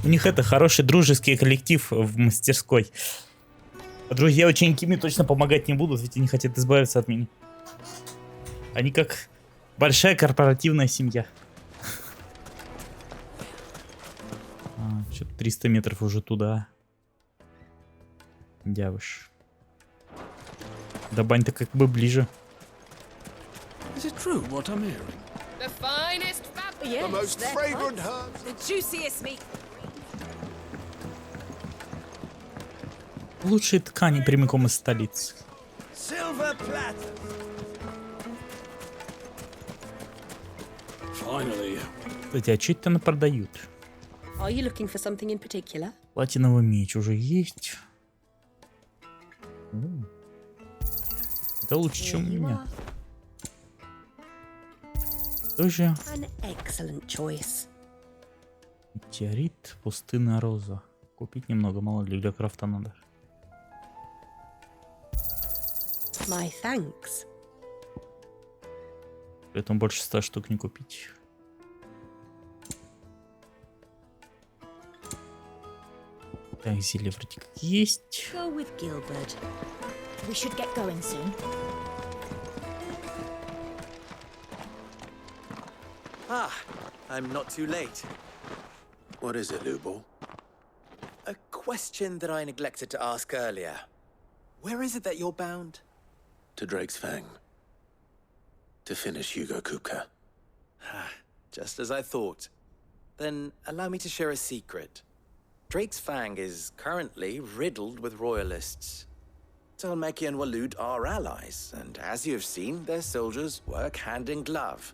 У них это хороший дружеский коллектив в мастерской. Друзья ученики мне точно помогать не будут, ведь они хотят избавиться от меня. Они как большая корпоративная семья. Что-то 300 метров уже туда. Дявыш. Да бань-то как бы ближе. Is it true what I'm hearing? The finest fabric. The most fragrant herbs. The juiciest meat. Лучшие ткани прямиком из столицы. Silver platters. Finally. Кстати, а что это на продают? Are you looking for something in particular? Платиновый меч уже есть. Это лучше, чем у меня. Тоже. An excellent choice. Метеорит, пустынная роза. Купить немного, мало ли, для крафта надо. My thanks. Поэтому больше 100 штук не купить. Так, зелье вроде как есть. Go with Gilbert. We should get going soon. Ah, I'm not too late. What is it, Lubor? A question that I neglected to ask earlier. Where is it that you're bound? To Drake's Fang. To finish Hugo Kupka. Just as I thought. Then allow me to share a secret. Drake's Fang is currently riddled with royalists. Talmeki and Walud are allies, and as you have seen, their soldiers work hand in glove.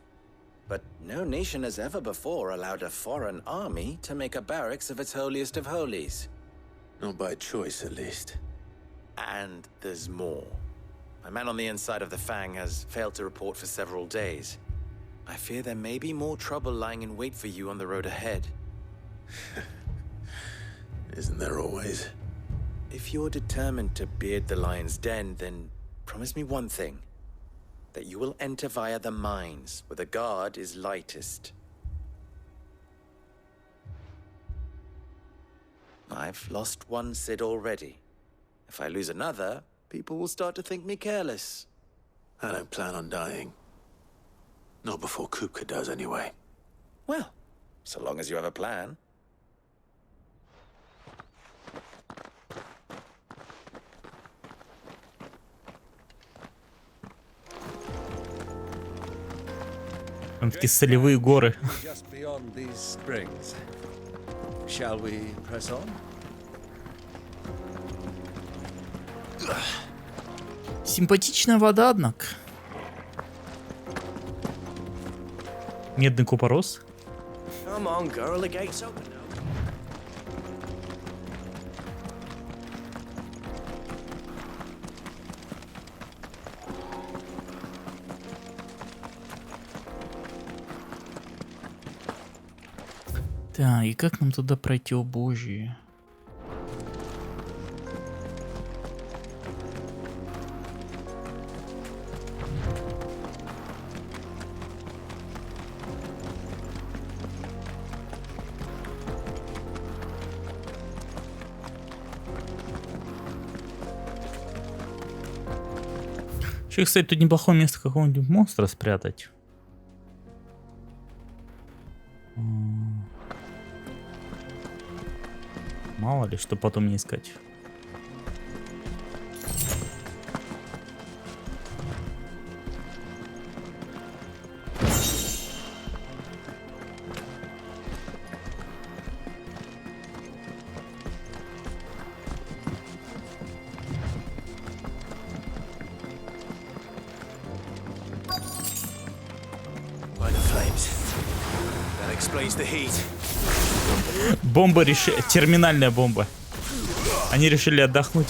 But no nation has ever before allowed a foreign army to make a barracks of its holiest of holies. Not by choice, at least. And there's more. My man on the inside of the Fang has failed to report for several days. I fear there may be more trouble lying in wait for you on the road ahead. Isn't there always? If you're determined to beard the lion's den, then promise me one thing. That you will enter via the mines, where the guard is lightest. I've lost one Cid already. If I lose another, people will start to think me careless. I don't plan on dying. Not before Kupka does, anyway. Well, so long as you have a plan. Там такие солевые горы. Just beyond these springs. Shall we press on? Симпатичная вода, однако. Медный купорос. Come on, girl, the gate's open now. Так, и как нам туда пройти, о боже? Еще, кстати, тут неплохое место какого-нибудь монстра спрятать. Мало ли, что потом не искать. Бомба терминальная бомба. Они решили отдохнуть.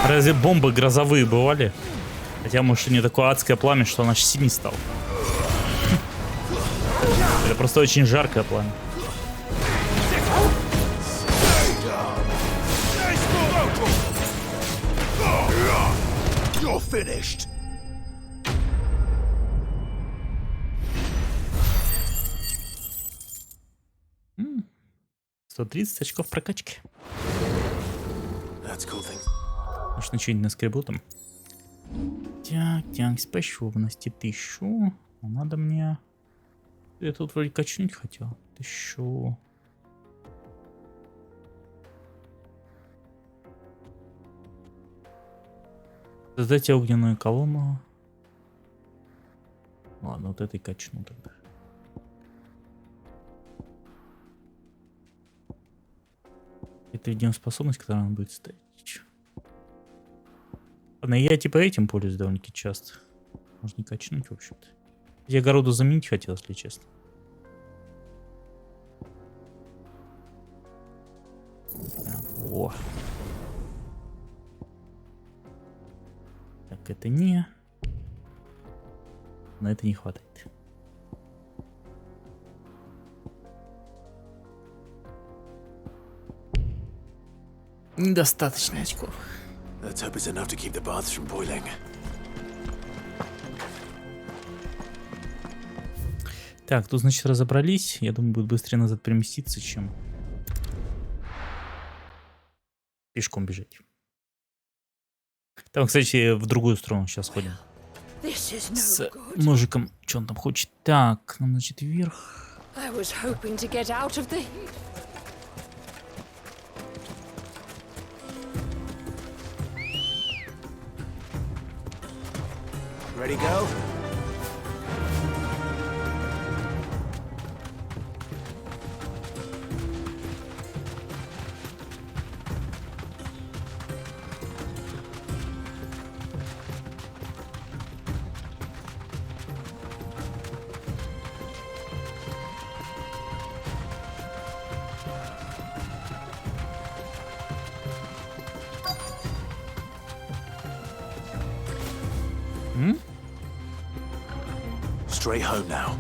Разве бомбы грозовые бывали? Хотя, может, и не такое адское пламя, что оно аж синий стал. Это просто очень жаркое пламя. You're finished. 130 очков прокачки. That's cool thing. Может, на что-нибудь наскребу там. Так, способности 1000. А надо мне... Я тут вроде качнуть хотел. 1000. Создайте огненную колонну. Ладно, вот это и качну тогда. Это видимо способность, которая она будет ставить. Ладно, я типа этим пользуюсь довольно-таки часто. Можно не качнуть, в общем-то. Я огороду заменить хотел, если честно. О. Так, это не... На это не хватает. Недостаточно очков. Let's hope it's enough to keep the baths from boiling. Так, тут, значит, разобрались. Я думаю, будет быстрее назад переместиться, чем пешком бежать. Там, кстати, в другую сторону сейчас ходим. С ножиком. Что он там хочет? Так, нам, значит, вверх. Ready, go? Straight home now.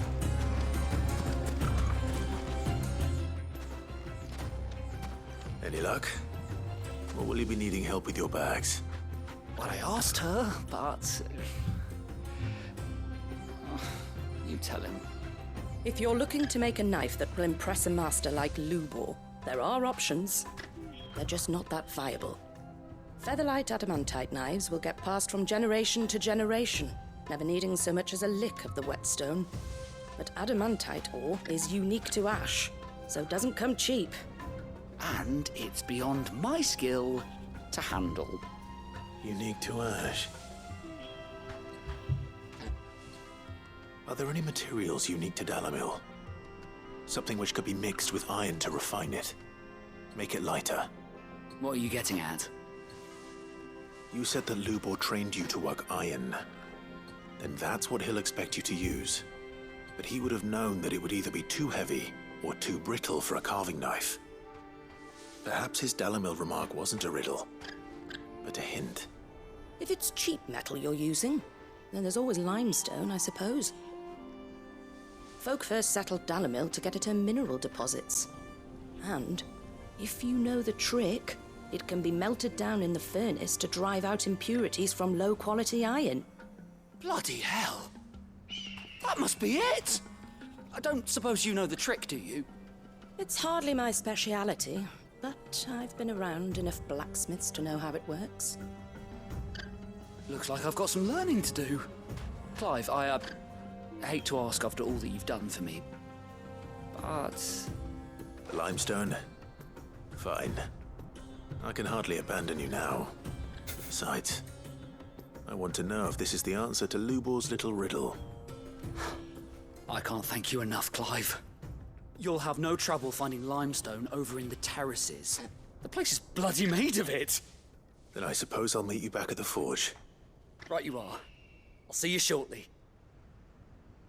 Any luck? Or will you be needing help with your bags? Well, I asked her, but... You tell him. If you're looking to make a knife that will impress a master like Lubor, there are options. They're just not that viable. Featherlight adamantite knives will get passed from generation to generation, never needing so much as a lick of the whetstone. But adamantite ore is unique to ash, so it doesn't come cheap. And it's beyond my skill to handle. Unique to ash. Are there any materials unique to Dalamil? Something which could be mixed with iron to refine it. Make it lighter. What are you getting at? You said that Lubor trained you to work iron. Then that's what he'll expect you to use. But he would have known that it would either be too heavy or too brittle for a carving knife. Perhaps his Dalamil remark wasn't a riddle, but a hint. If it's cheap metal you're using, then there's always limestone, I suppose. Folk first settled Dalamil to get at her mineral deposits. And, if you know the trick, it can be melted down in the furnace to drive out impurities from low-quality iron. Bloody hell! That must be it! I don't suppose you know the trick, do you? It's hardly my speciality, but I've been around enough blacksmiths to know how it works. Looks like I've got some learning to do. Clive, I hate to ask after all that you've done for me, but... The limestone? Fine. I can hardly abandon you now. Besides, I want to know if this is the answer to Lubor's little riddle. I can't thank you enough, Clive. You'll have no trouble finding limestone over in the terraces. The place is bloody made of it. Then I suppose I'll meet you back at the forge. Right you are. I'll see you shortly.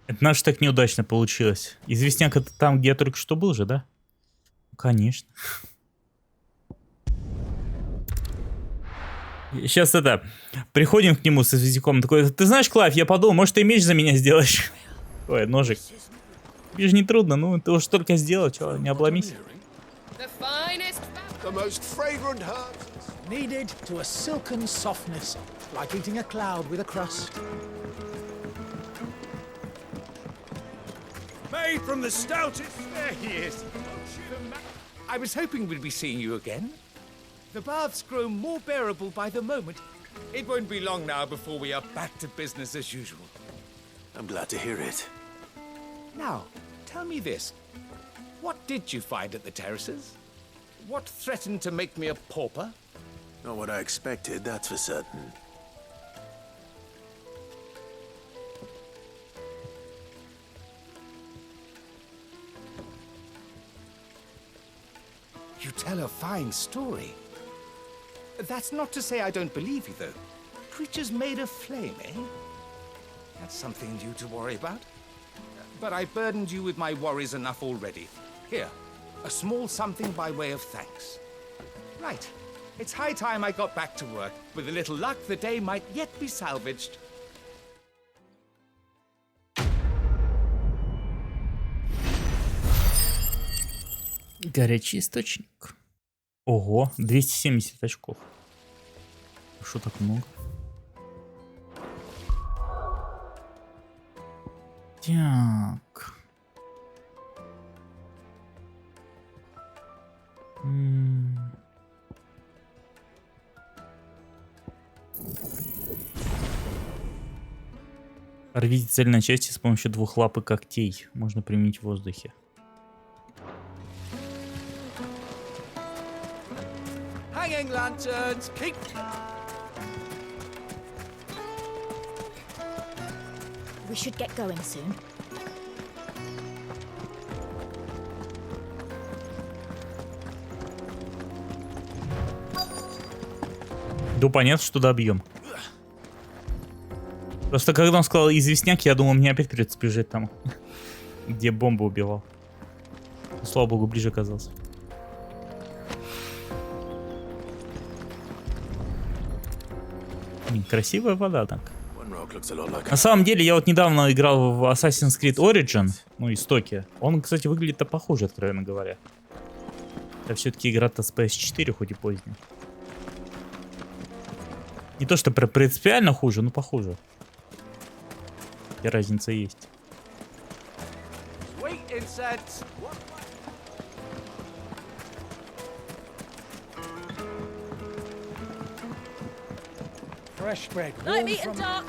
Это наш так неудачно получилось. Известняк это там, где я только что был же, да? Конечно. Сейчас это, приходим к нему с известняком, такой, ты знаешь, Клайв, я подумал, может, ты меч за меня сделаешь? Ой, ножик. Тебе же не трудно, ну, ты уж только сделал, чего, не обломись. The most fragrant herbs needed to a silken softness, like eating a cloud with a crust. Made from the stoutest. There he is. I was hoping we'd be seeing you again. The baths grow more bearable by the moment. It won't be long now before we are back to business as usual. I'm glad to hear it. Now, tell me this. What did you find at the terraces? What threatened to make me a pauper? Not what I expected, that's for certain. You tell a fine story. That's not to say I don't believe you, though. Creatures made of flame, eh? That's something new to worry about. But I burdened you with my worries enough already. Here, a small something by way of thanks. Right. It's high time I got back to work. With a little luck, the day might yet be salvaged. Горячий источник. Ого, 270 очков. Что так много? Так. Рвите цель на части с помощью 2 лап и когтей. Можно применить в воздухе. Hanging lanterns, keep... We should get going soon. Да понятно, что добьем. Просто когда он сказал известняк, я думал, мне опять придется бежать там, где бомбу убивал. Слава богу, ближе оказался. Красивая вода так. На самом деле, я вот недавно играл в Assassin's Creed Origin, ну, истоки. Он, кстати, выглядит-то похуже, откровенно говоря. Это все-таки игра-то с PS4, хоть и поздняя. Не то, что принципиально хуже, но похуже. И разница есть. Fresh bread. Light, meat, and dark.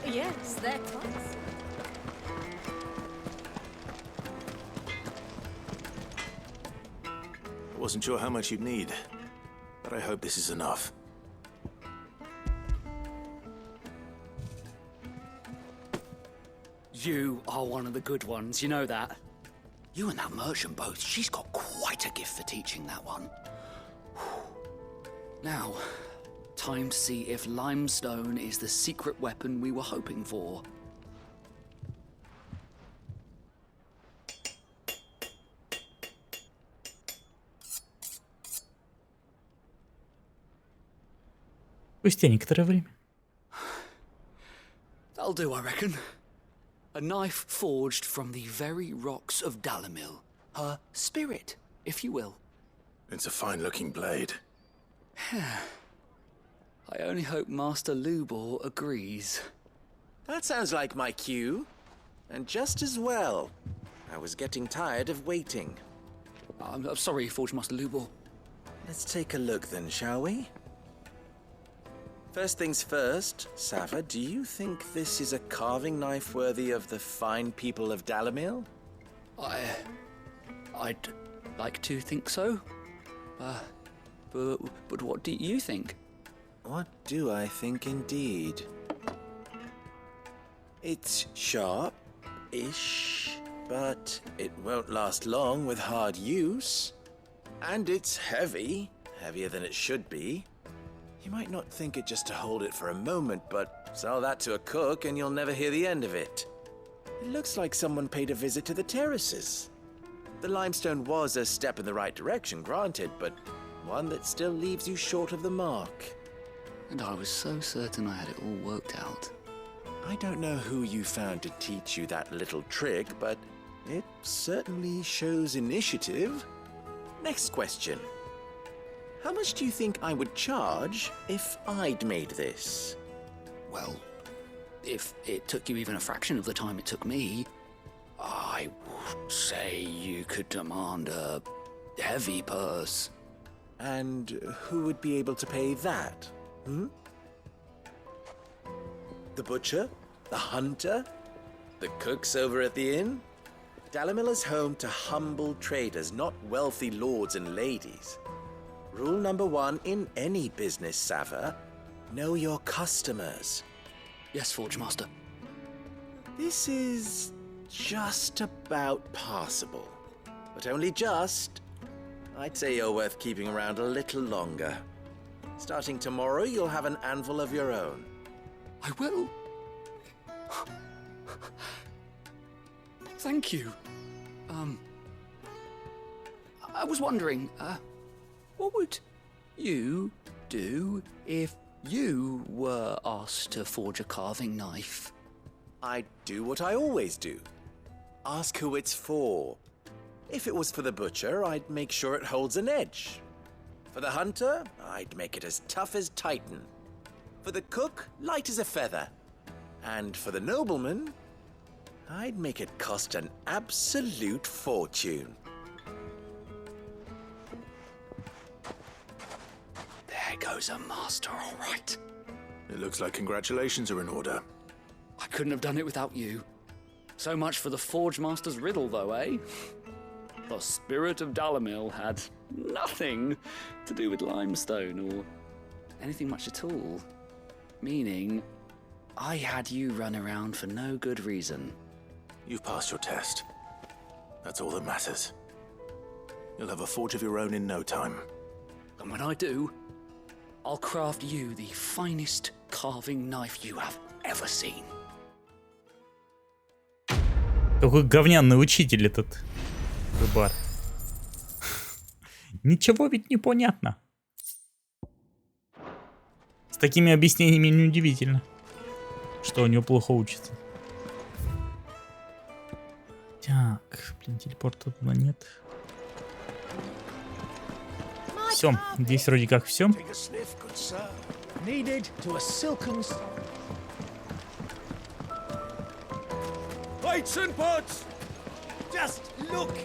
Yes, they're close. I wasn't sure how much you'd need, but I hope this is enough. You are one of the good ones, you know that. You and that merchant both, she's got quite a gift for teaching that one. Now, time to see if limestone is the secret weapon we were hoping for. Спустя некоторое время. That'll do, I reckon. A knife forged from the very rocks of Dalamil. Her spirit, if you will. It's a fine-looking blade. I only hope Master Lubor agrees. That sounds like my cue. And just as well. I was getting tired of waiting. I'm sorry, Forge Master Lubor. Let's take a look then, shall we? First things first, Sava, do you think this is a carving knife worthy of the fine people of Dalamil? I'd like to think so. But what do you think? What do I think indeed? It's sharp-ish, but it won't last long with hard use. And it's heavy, heavier than it should be. You might not think it just to hold it for a moment, but sell that to a cook and you'll never hear the end of it. It looks like someone paid a visit to the terraces. The limestone was a step in the right direction, granted, but one that still leaves you short of the mark. And I was so certain I had it all worked out. I don't know who you found to teach you that little trick, but it certainly shows initiative. Next question. How much do you think I would charge if I'd made this? Well, if it took you even a fraction of the time it took me, I would say you could demand a heavy purse. And who would be able to pay that? The butcher? The hunter? The cooks over at the inn? Dalamil is home to humble traders, not wealthy lords and ladies. Rule number 1 in any business, Sava, know your customers. Yes, Forge Master. This is just about passable. But only just. I'd say you're worth keeping around a little longer. Starting tomorrow, you'll have an anvil of your own. I will. Thank you. I was wondering, what would you do if you were asked to forge a carving knife? I'd do what I always do. Ask who it's for. If it was for the butcher, I'd make sure it holds an edge. For the hunter, I'd make it as tough as Titan. For the cook, light as a feather. And for the nobleman, I'd make it cost an absolute fortune. There goes a master, all right. It looks like congratulations are in order. I couldn't have done it without you. So much for the Forge Master's riddle, though, eh? The spirit of Dalamil had nothing to do with limestone or anything much at all. Meaning, I had you run around for no good reason. You've passed your test. That's all that matters. You'll have a forge of your own in no time. And when I do, I'll craft you the finest carving knife you have ever seen. Какой говняный учитель этот рыбар. Ничего ведь не понятно. С такими объяснениями неудивительно, что у него плохо учится. Так, блин, телепорта туда нет. Все, здесь вроде как все. Weights and pots! Just look!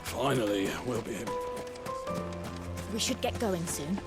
Finally, we'll be able. We should get going soon.